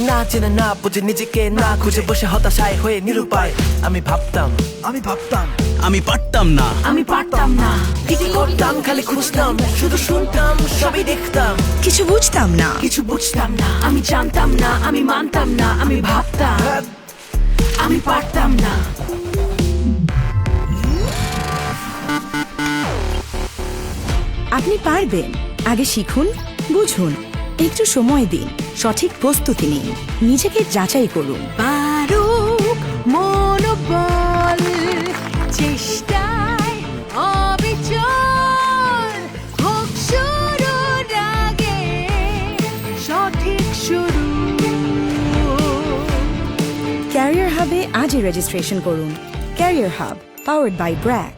না চেনে না বুঝে নিজেকে না খুঁজে বসে হতাশায় হয়ে নিরুপায় আমি ভাবতাম আমি পারতাম না। আমি পারতাম না, কি করতাম খালি খুঁজতাম শুধু শুনতাম সবই দেখতাম কিছু বুঝতাম না। কিছু বুঝতাম না আমি জানতাম না, আমি মানতাম না, আমি ভাবতাম আমি পারতাম না। আপনি পারবেন, আগে শিখুন, বুঝুন, একটু সময় দিন, সঠিক প্রস্তুতি নিন, নিজেকে যাচাই করুন। পারুক মনোবল, চেষ্টায় অবিচল, হোক শুরুর আগে সঠিক শুরু। ক্যারিয়ার হাবে আজই রেজিস্ট্রেশন করুন। Career hub, powered by BRAC.